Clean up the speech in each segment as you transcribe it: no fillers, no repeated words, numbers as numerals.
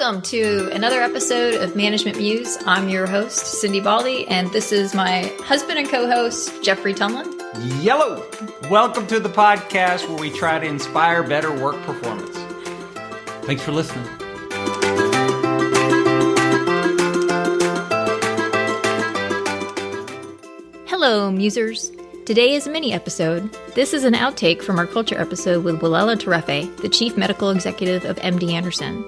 Welcome to another episode of Management Muse. I'm your host, Cindy Baldy, and this is my husband and co-host, Jeffrey Tumlin. Yellow! Welcome to the podcast where we try to inspire better work performance. Thanks for listening. Hello, Musers. Today is a mini episode. This is an outtake from our culture episode with Welela Tereffe, the Chief Medical Executive of M.D. Anderson.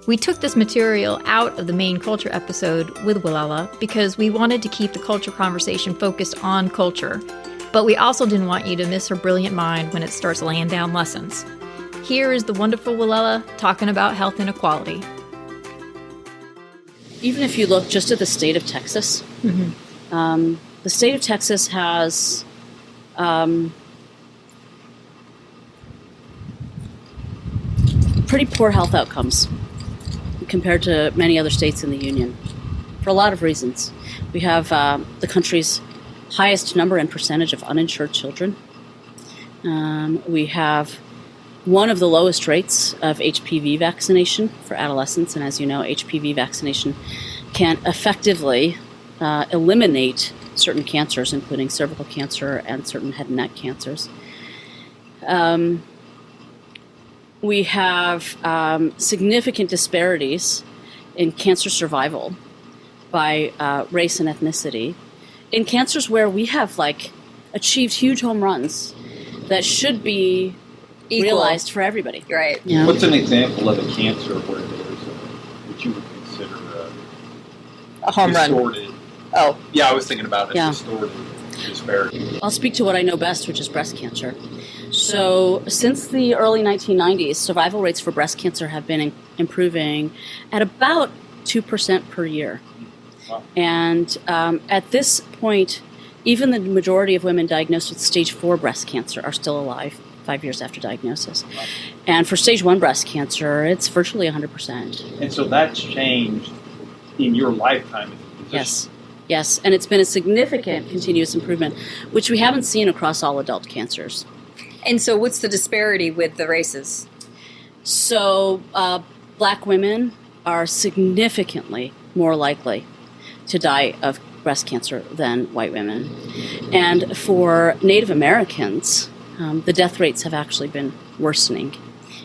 We took this material out of the main culture episode with Welela because we wanted to keep the culture conversation focused on culture, but we also didn't want you to miss her brilliant mind when it starts laying down lessons. Here is the wonderful Welela talking about health inequality. Even if you look just at the state of Texas, the state of Texas has pretty poor health outcomes compared to many other states in the union for a lot of reasons. We have the country's highest number and percentage of uninsured children. We have one of the lowest rates of HPV vaccination for adolescents, and as you know, HPV vaccination can effectively eliminate certain cancers, including cervical cancer and certain head and neck cancers. We have significant disparities in cancer survival by race and ethnicity in cancers where we have achieved huge home runs that should be realized for everybody. Right. Yeah. What's an example of a cancer where there's what you would consider A home run. distorted? Oh. Yeah, I was thinking about a Yeah. distorted disparity. I'll speak to what I know best, which is breast cancer. So since the early 1990s, survival rates for breast cancer have been improving at about 2% per year. Wow. And at this point, even the majority of women diagnosed with stage 4 breast cancer are still alive 5 years after diagnosis. Wow. And for stage 1 breast cancer, it's virtually 100%. And so that's changed in your lifetime as a physician. Yes, and it's been a significant continuous improvement, which we haven't seen across all adult cancers. And so what's the disparity with the races? So black women are significantly more likely to die of breast cancer than white women. And for Native Americans, the death rates have actually been worsening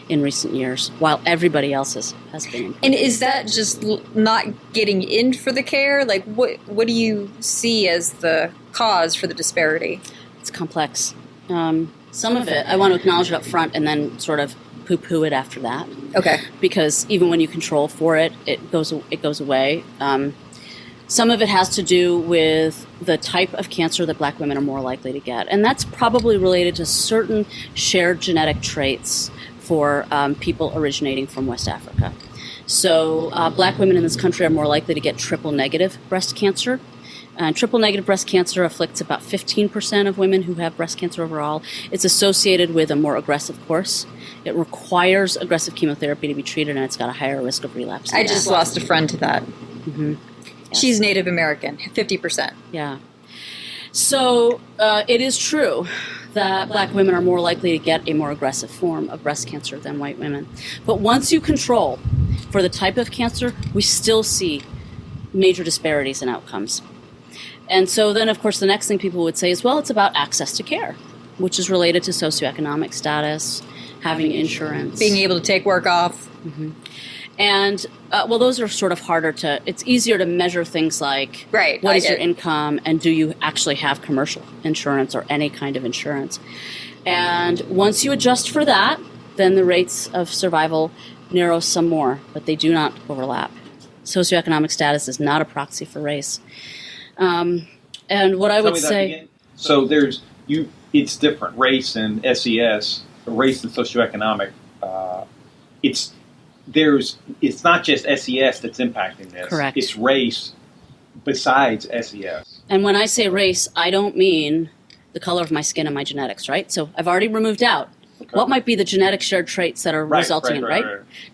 in recent years, while everybody else has been improving. And is that just not getting in for the care? What do you see as the cause for the disparity? It's complex. Some of it, I want to acknowledge it up front and then sort of poo-poo it after that. Okay. Because even when you control for it, it goes away. Some of it has to do with the type of cancer that black women are more likely to get. And that's probably related to certain shared genetic traits for people originating from West Africa. So black women in this country are more likely to get triple-negative breast cancer. And triple-negative breast cancer afflicts about 15% of women who have breast cancer overall. It's associated with a more aggressive course. It requires aggressive chemotherapy to be treated, and it's got a higher risk of relapse. I just lost a friend to that. Mm-hmm. Yes. She's Native American, 50%. Yeah. So it is true that black women are more likely to get a more aggressive form of breast cancer than white women. But once you control for the type of cancer, we still see major disparities in outcomes. And so then, of course, the next thing people would say is, well, it's about access to care, which is related to socioeconomic status, having insurance. Being able to take work off. Mm-hmm. And, those are sort of harder to, it's easier to measure things like, right, what is your income, and do you actually have commercial insurance or any kind of insurance? And once you adjust for that, then the rates of survival narrow some more, but they do not overlap. Socioeconomic status is not a proxy for race. And what I would say... So it's different. Race and SES, race and socioeconomic, it's not just SES that's impacting this. Correct. It's race besides SES. And when I say race, I don't mean the color of my skin and my genetics, right? So I've already removed out what might be the genetic shared traits that are resulting in, right?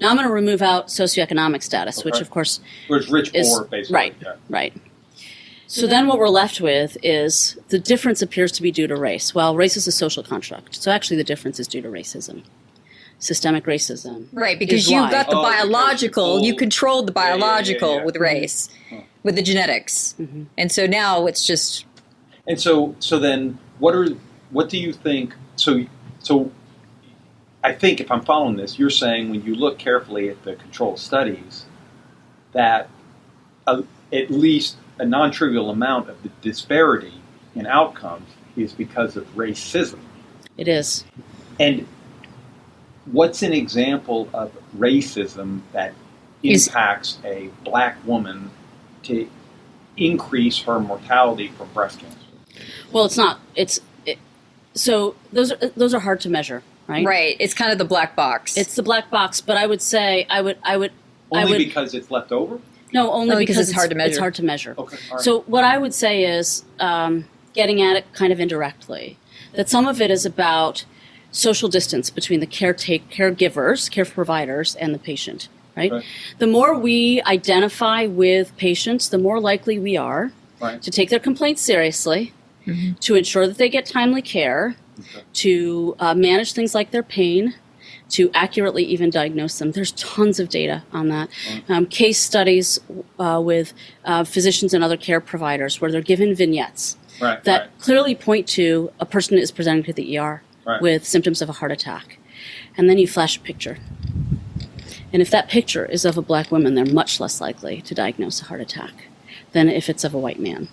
Now I'm going to remove out socioeconomic status, which of course is rich, poor, basically. Right. So then what we're left with is the difference appears to be due to race. Well, race is a social construct, so actually the difference is due to racism. systemic racism. Right, because is you why. got the biological, you controlled the biological yeah. with race, with the genetics. Mm-hmm. And so now it's just... And so then what do you think, so I think if I'm following this, you're saying when you look carefully at the control studies that at least a non-trivial amount of the disparity in outcomes is because of racism. It is. And what's an example of racism that impacts a black woman to increase her mortality from breast cancer? Well, it's not. So those are hard to measure, right? Right. It's kind of the black box. It's the black box, but I would say I would Only because it's left over? No, only because it's hard to measure. It's hard to measure. Okay. All right. So what I would say is, getting at it kind of indirectly, that some of it is about social distance between the caregivers, care providers, and the patient, right? The more we identify with patients, the more likely we are to take their complaints seriously, to ensure that they get timely care, to manage things like their pain, to accurately even diagnose them. There's tons of data on that. Case studies with physicians and other care providers where they're given vignettes that clearly point to a person is presenting to the ER with symptoms of a heart attack. And then you flash a picture. And if that picture is of a black woman, they're much less likely to diagnose a heart attack than if it's of a white man.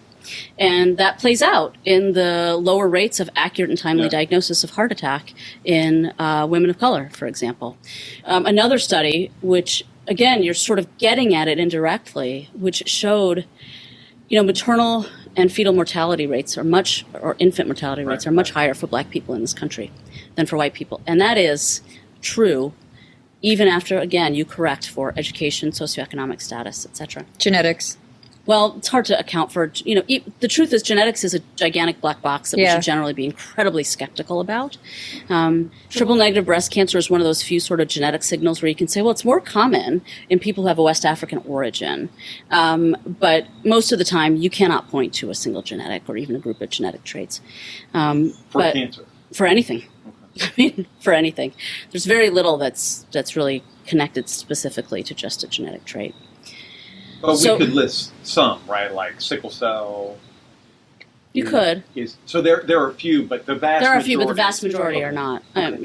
And that plays out in the lower rates of accurate and timely diagnosis of heart attack in women of color, for example. Another study, which, again, you're sort of getting at it indirectly, which showed, maternal and fetal mortality rates or infant mortality rates are much higher for black people in this country than for white people. And that is true even after, again, you correct for education, socioeconomic status, et cetera. Genetics. Well, it's hard to account for, the truth is genetics is a gigantic black box that we should generally be incredibly skeptical about. Triple negative breast cancer is one of those few sort of genetic signals where you can say, well, it's more common in people who have a West African origin. But most of the time, you cannot point to a single genetic or even a group of genetic traits. For cancer? For anything. Okay. I mean, for anything. There's very little that's really connected specifically to just a genetic trait. But we could list some, right? Like sickle cell. You could. So there are a few, but the vast majority. There are a few, but the vast majority are not. Okay.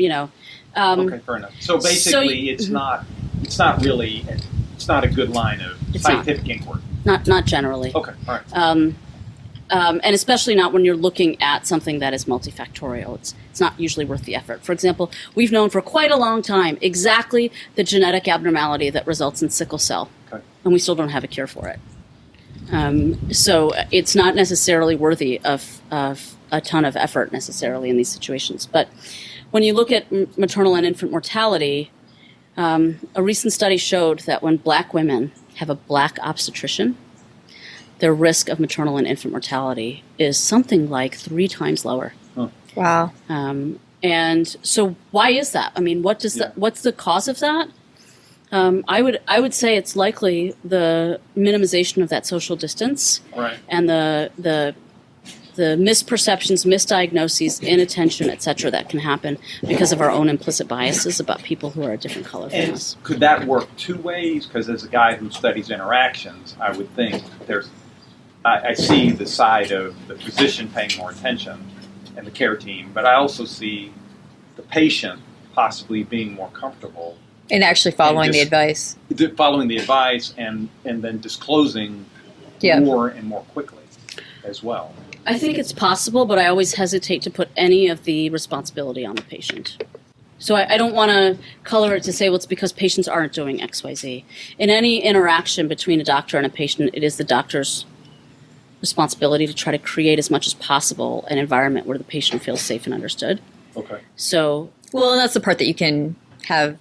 Okay, fair enough. So basically, it's not a good line of scientific inquiry. Not generally. Okay, all right. And especially not when you're looking at something that is multifactorial. It's not usually worth the effort. For example, we've known for quite a long time exactly the genetic abnormality that results in sickle cell. Okay. And we still don't have a cure for it. So it's not necessarily worthy of a ton of effort necessarily in these situations. But when you look at maternal and infant mortality, a recent study showed that when black women have a black obstetrician, their risk of maternal and infant mortality is something like 3 times lower. Huh. Wow. And so why is that? I mean, what's the cause of that? I would say it's likely the minimization of that social distance, and the misperceptions, misdiagnoses, inattention, et cetera, that can happen because of our own implicit biases about people who are a different color from us. Could that work 2 ways? Because as a guy who studies interactions, I would think I see the side of the physician paying more attention and the care team, but I also see the patient possibly being more comfortable. And actually following the advice. Following the advice and then disclosing more and more quickly as well. I think it's possible, but I always hesitate to put any of the responsibility on the patient. So I don't want to color it to say, well, it's because patients aren't doing X, Y, Z. In any interaction between a doctor and a patient, it is the doctor's responsibility to try to create as much as possible an environment where the patient feels safe and understood. Okay. So, well, and that's the part that you can have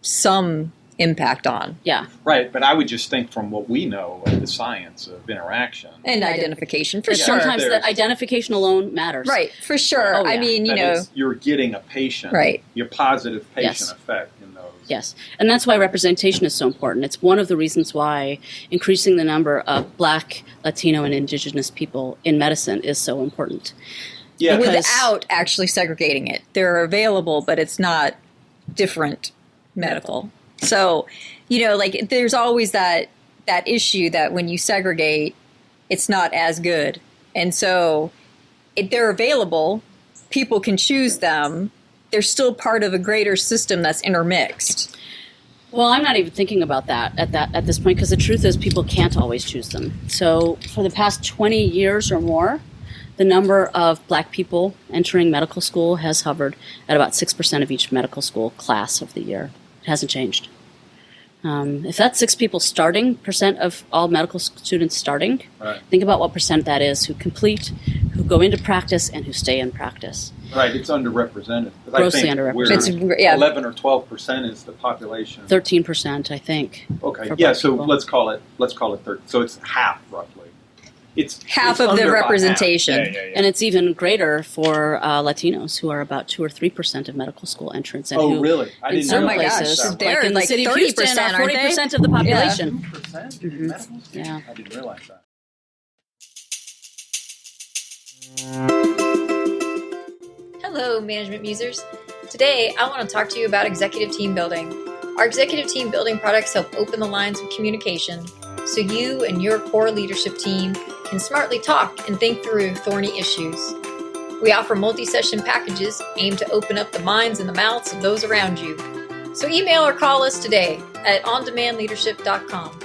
some impact on. Yeah. Right, but I would just think from what we know of the science of interaction. And identification, for sure. Sometimes the identification alone matters. Right, for sure. Oh, yeah. I mean, you're getting a patient, your positive patient effect in those. Yes, and that's why representation is so important. It's one of the reasons why increasing the number of Black, Latino, and Indigenous people in medicine is so important. Yeah. Without actually segregating it. They're available, but it's not different medical. So, like there's always that issue that when you segregate, it's not as good. And so if they're available, people can choose them. They're still part of a greater system that's intermixed. Well, I'm not even thinking about that at this point, because the truth is people can't always choose them. So for the past 20 years or more, the number of black people entering medical school has hovered at about 6% of each medical school class of the year. It hasn't changed. If that's 6 people starting, percent of all medical students starting, right. Think about what percent that is who complete, who go into practice, and who stay in practice. Right, it's underrepresented. Grossly underrepresented. 11 or 12% is the population. 13%, I think. Okay, yeah. So people. let's call it 30. So it's half roughly. It's half of the representation, yeah. And it's even greater for Latinos, who are about 2 or 3% of medical school entrants. And oh, who, really? I didn't know. Oh my gosh, they're in the city of Houston, 40% of the population. 30% in medical school? Yeah. I didn't realize that. Hello, management musers. Today, I want to talk to you about executive team building. Our executive team building products help open the lines of communication so you and your core leadership team can smartly talk and think through thorny issues. We offer multi-session packages aimed to open up the minds and the mouths of those around you. So email or call us today at ondemandleadership.com.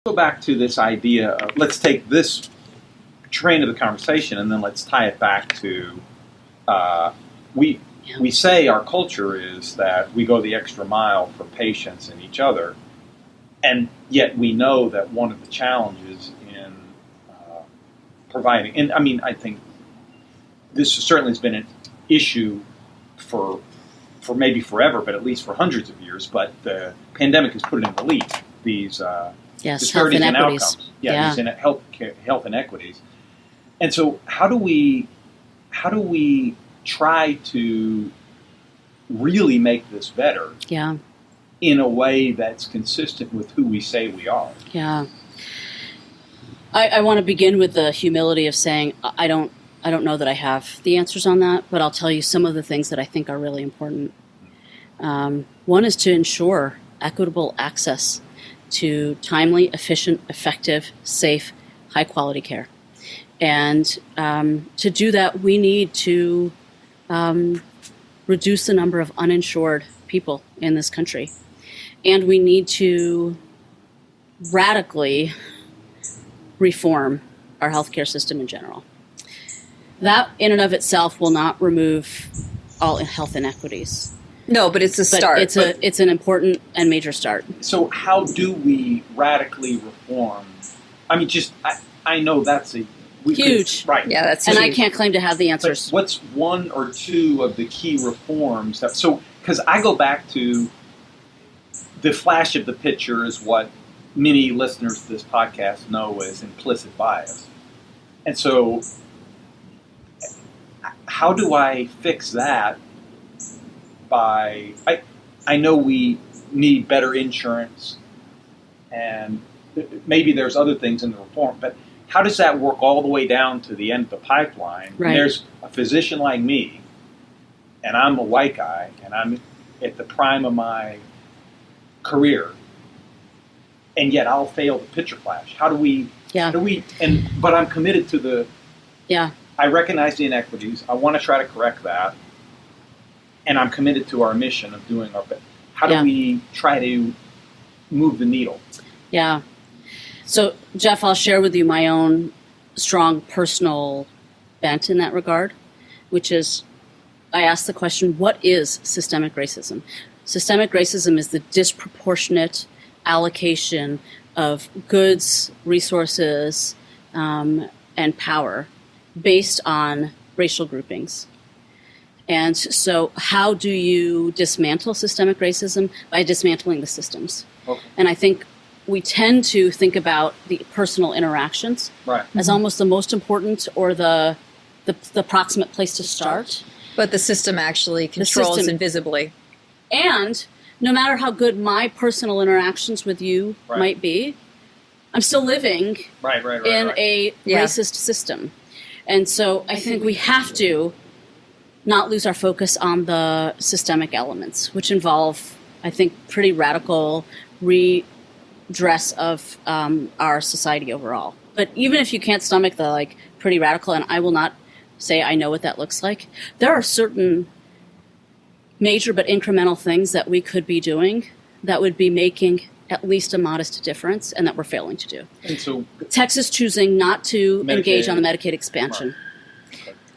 Go back to this idea of, let's take this train of the conversation and then let's tie it back to we say our culture is that we go the extra mile for patients and each other, and yet we know that one of the challenges in providing, and I mean, I think this certainly has been an issue for maybe forever, but at least for hundreds of years, but the pandemic has put it in relief, these disparities in outcomes. These health inequities. And so how do we try to really make this better in a way that's consistent with who we say we are? Yeah. I want to begin with the humility of saying I don't know that I have the answers on that, but I'll tell you some of the things that I think are really important. One is to ensure equitable access to timely, efficient, effective, safe, high-quality care. And to do that, we need to reduce the number of uninsured people in this country. And we need to radically reform our healthcare system in general. That, in and of itself, will not remove all health inequities. No, but it's a start. It's an important and major start. So how do we radically reform? I mean, I know that's huge. Right. Yeah, that's huge. And huge. I can't claim to have the answers. But what's one or two of the key reforms? Because I go back to the flash of the picture is what many listeners to this podcast know as implicit bias. And so how do I fix that? I know we need better insurance, and maybe there's other things in the reform, but how does that work all the way down to the end of the pipeline? Right. And there's a physician like me, and I'm a white guy, and I'm at the prime of my career, and yet I'll fail the picture flash. But I'm committed to I recognize the inequities. I want to try to correct that. And I'm committed to our mission of doing our best. How do we try to move the needle? Yeah. So, Jeff, I'll share with you my own strong personal bent in that regard, which is I ask the question, what is systemic racism? Systemic racism is the disproportionate allocation of goods, resources, and power based on racial groupings. And so how do you dismantle systemic racism? By dismantling the systems. Okay. And I think we tend to think about the personal interactions as almost the most important or the proximate place to start. But the system actually controls invisibly. And no matter how good my personal interactions with you might be, I'm still living in a Yeah. racist system. And so I think we have to not lose our focus on the systemic elements, which involve, I think, pretty radical redress of our society overall. But even if you can't stomach the pretty radical, and I will not say I know what that looks like, there are certain major but incremental things that we could be doing that would be making at least a modest difference, and that we're failing to do. And so Texas choosing not to Medicaid. engage on the Medicaid expansion,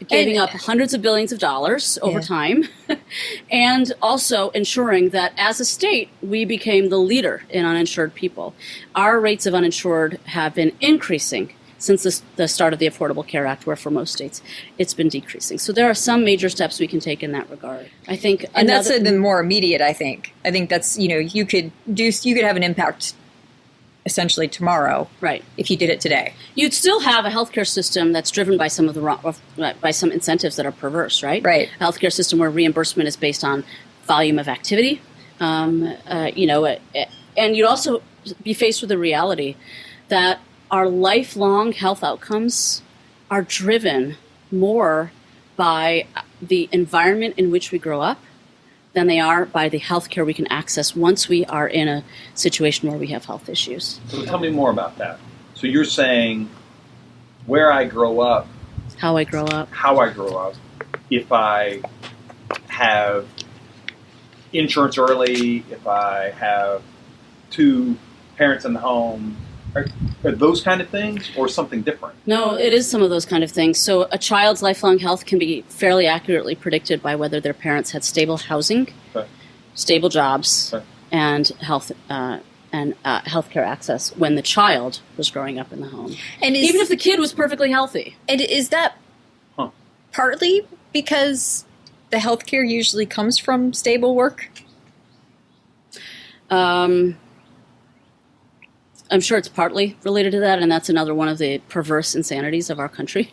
giving up hundreds of billions of dollars over time, and also ensuring that as a state, we became the leader in uninsured people. Our rates of uninsured have been increasing since the start of the Affordable Care Act, where for most states it's been decreasing. So there are some major steps we can take in that regard. I think, and that's the more immediate. I think that's you could have an impact essentially tomorrow, right? If you did it today, you'd still have a healthcare system that's driven by some of by some incentives that are perverse, right? Right. A healthcare system where reimbursement is based on volume of activity, and you'd also be faced with the reality that our lifelong health outcomes are driven more by the environment in which we grow up than they are by the health care we can access once we are in a situation where we have health issues. So tell me more about that. So you're saying where I grow up, how I grow up, if I have insurance early, if I have two parents in the home, are those kind of things or something different? No, it is some of those kind of things. So a child's lifelong health can be fairly accurately predicted by whether their parents had stable housing, stable jobs, and healthcare access when the child was growing up in the home. And even if the kid was perfectly healthy. And is that partly because the healthcare usually comes from stable work? I'm sure it's partly related to that, and that's another one of the perverse insanities of our country.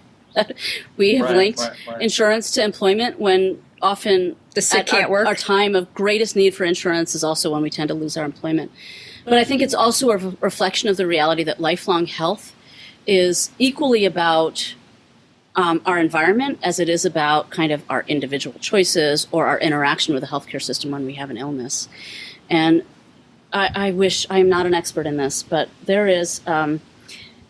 We have linked insurance to employment when often the sick can't work. Our time of greatest need for insurance is also when we tend to lose our employment. But I think it's also a reflection of the reality that lifelong health is equally about our environment as it is about kind of our individual choices or our interaction with the healthcare system when we have an illness. And I wish I'm not an expert in this, but there is an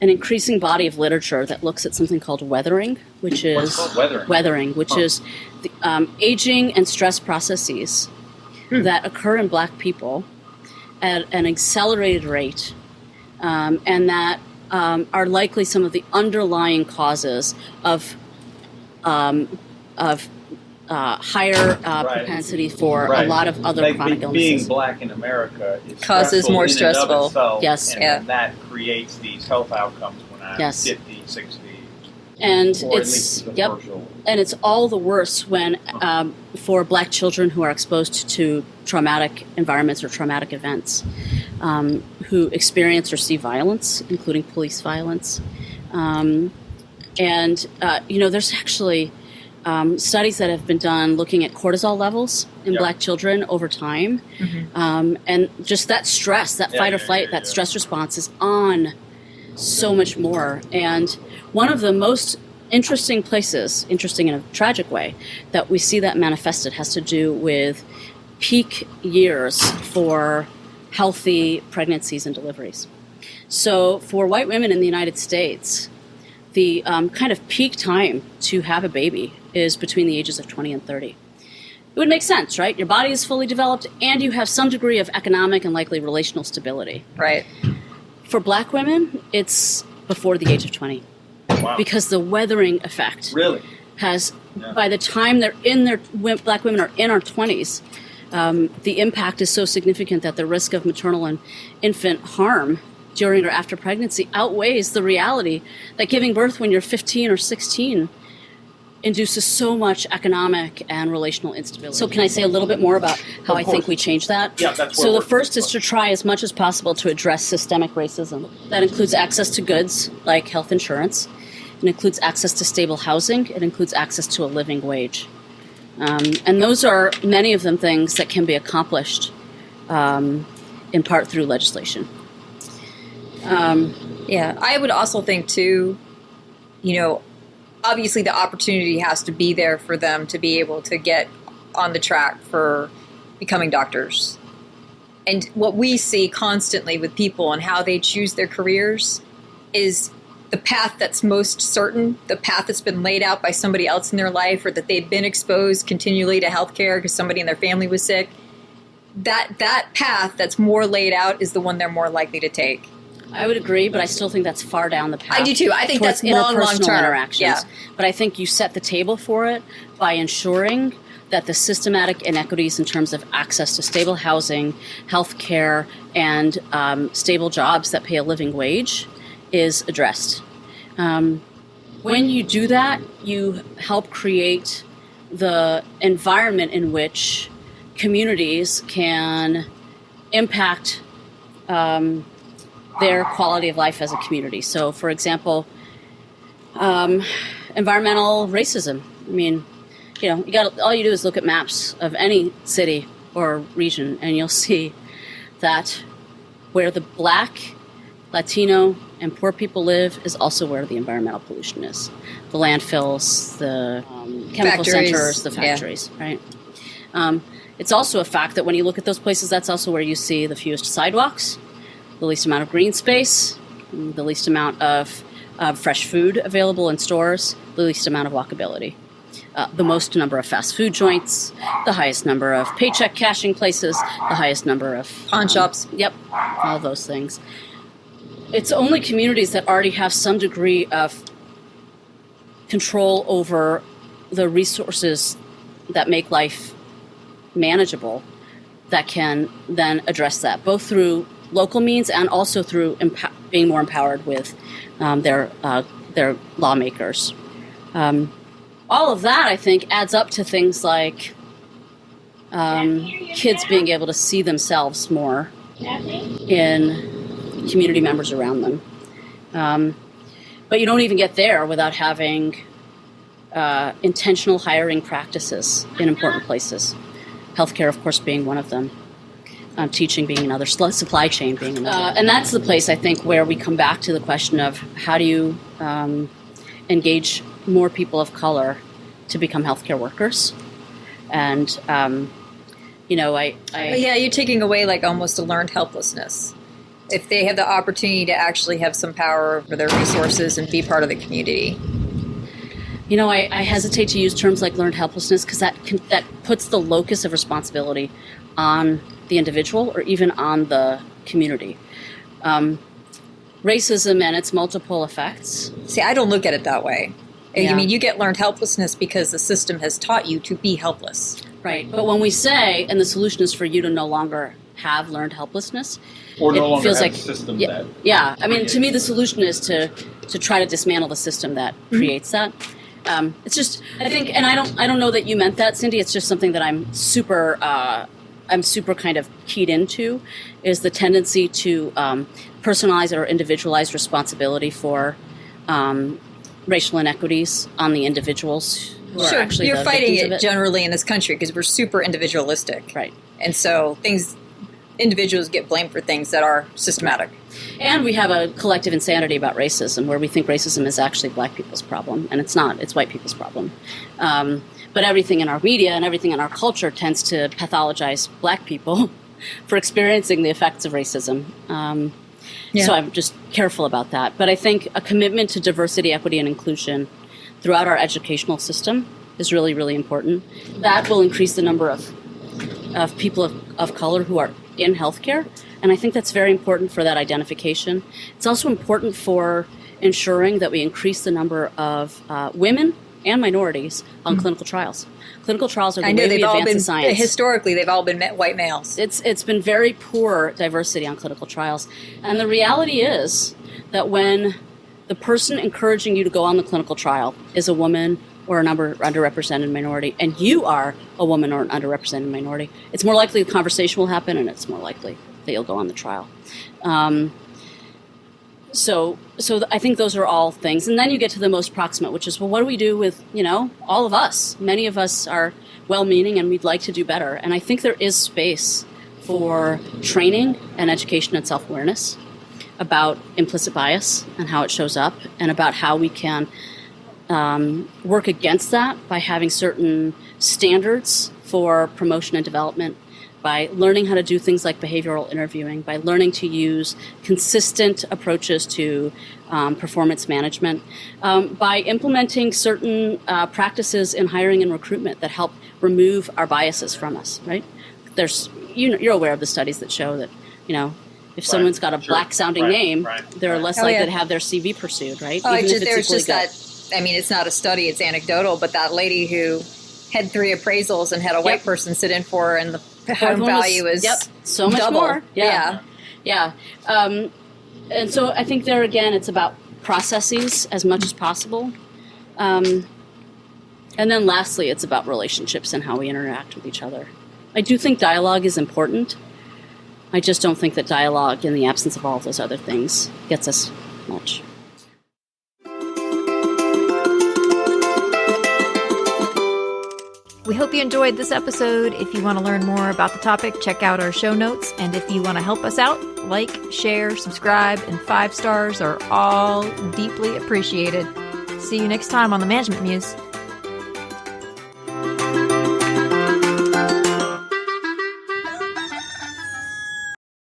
increasing body of literature that looks at something called weathering, which is is the, aging and stress processes that occur in Black people at an accelerated rate, and that are likely some of the underlying causes of higher propensity for a lot of other chronic illnesses. Being Black in America is causes more stressful. Yes, and that creates these health outcomes when I'm 50, 60. And it's all the worse when for Black children who are exposed to traumatic environments or traumatic events, who experience or see violence, including police violence, there's actually studies that have been done looking at cortisol levels in Black children over time, and just that stress, that fight or flight, that stress response is on so much more. And one of the most interesting places, interesting in a tragic way, that we see that manifested has to do with peak years for healthy pregnancies and deliveries. So for white women in the United States, the kind of peak time to have a baby is between the ages of 20 and 30. It would make sense, right? Your body is fully developed and you have some degree of economic and likely relational stability. Right. For Black women, it's before the age of 20. Wow. Because the weathering effect has, by the time Black women are in our 20s, the impact is so significant that the risk of maternal and infant harm during or after pregnancy outweighs the reality that giving birth when you're 15 or 16 induces so much economic and relational instability. So can I say a little bit more about how I think we change that? Yeah, that's so the first is to try as much as possible to address systemic racism. That includes access to goods like health insurance. It includes access to stable housing. It includes access to a living wage. And those are, many of them, things that can be accomplished in part through legislation. Yeah, I would also think too, obviously the opportunity has to be there for them to be able to get on the track for becoming doctors. And what we see constantly with people and how they choose their careers is the path that's most certain, the path that's been laid out by somebody else in their life, or that they've been exposed continually to healthcare because somebody in their family was sick. That path that's more laid out is the one they're more likely to take. I would agree, but I still think that's far down the path. I do too. I think that's long term interactions. Yeah. But I think you set the table for it by ensuring that the systematic inequities in terms of access to stable housing, health care, and stable jobs that pay a living wage is addressed. When you do that, you help create the environment in which communities can impact their quality of life as a community. So, for example, environmental racism. I mean, all you do is look at maps of any city or region, and you'll see that where the Black, Latino, and poor people live is also where the environmental pollution is. The landfills, the chemical centers, the factories, right? It's also a fact that when you look at those places, that's also where you see the fewest sidewalks, the least amount of green space, the least amount of fresh food available in stores, the least amount of walkability. The most number of fast food joints, the highest number of paycheck cashing places, the highest number of pawn shops. Yep, all those things. It's only communities that already have some degree of control over the resources that make life manageable that can then address that, both through local means and also through being more empowered with their lawmakers. All of that, I think, adds up to things like kids being able to see themselves more in community members around them. But you don't even get there without having intentional hiring practices in important places. Healthcare, of course, being one of them. Teaching being another, supply chain being another. And that's the place, I think, where we come back to the question of how do you engage more people of color to become healthcare workers. And, you're taking away like almost a learned helplessness. If they have the opportunity to actually have some power over their resources and be part of the community. I hesitate to use terms like learned helplessness because that puts the locus of responsibility on the individual or even on the community. Racism and its multiple effects. See, I don't look at it that way. Yeah. I mean, you get learned helplessness because the system has taught you to be helpless. Right. But when we say, and the solution is for you to no longer have learned helplessness, or no longer feels have like a system that. Yeah. I mean, to me, the solution is to try to dismantle the system that creates that. It's just, I think, and I don't know that you meant that, Cindy. It's just something that I'm super kind of keyed into, is the tendency to personalize or individualize responsibility for racial inequities on the individuals who are actually you're the fighting victims of it generally in this country because we're super individualistic. Right. And so individuals get blamed for things that are systematic. And we have a collective insanity about racism where we think racism is actually black people's problem, and it's not. It's white people's problem. But everything in our media and everything in our culture tends to pathologize black people for experiencing the effects of racism. So I'm just careful about that. But I think a commitment to diversity, equity, and inclusion throughout our educational system is really, really important. That will increase the number of people of color who are in healthcare, and I think that's very important for that identification. It's also important for ensuring that we increase the number of women and minorities on clinical trials. Clinical trials are the way we advance in science. Historically, they've all been white males. It's been very poor diversity on clinical trials. And the reality is that when the person encouraging you to go on the clinical trial is a woman or an underrepresented minority, and you are a woman or an underrepresented minority, it's more likely the conversation will happen, and it's more likely that you'll go on the trial. So I think those are all things. And then you get to the most proximate, which is, well, what do we do with, all of us? Many of us are well-meaning and we'd like to do better. And I think there is space for training and education and self-awareness. about implicit bias and how it shows up, and about how we can work against that by having certain standards for promotion and development, by learning how to do things like behavioral interviewing, by learning to use consistent approaches to performance management, by implementing certain practices in hiring and recruitment that help remove our biases from us, right? You're aware of the studies that show that, if someone's got a black-sounding name, they're less likely to have their CV pursued, right? It's not a study, it's anecdotal, but that lady who had 3 appraisals and had a white person sit in for her, and the home value is so much double. more. Yeah. And so I think there again, it's about processes as much as possible. And then lastly, it's about relationships and how we interact with each other. I do think dialogue is important. I just don't think that dialogue, in the absence of all of those other things, gets us much. We hope you enjoyed this episode. If you want to learn more about the topic, check out our show notes. And if you want to help us out, like, share, subscribe, and 5 stars are all deeply appreciated. See you next time on The Management Muse.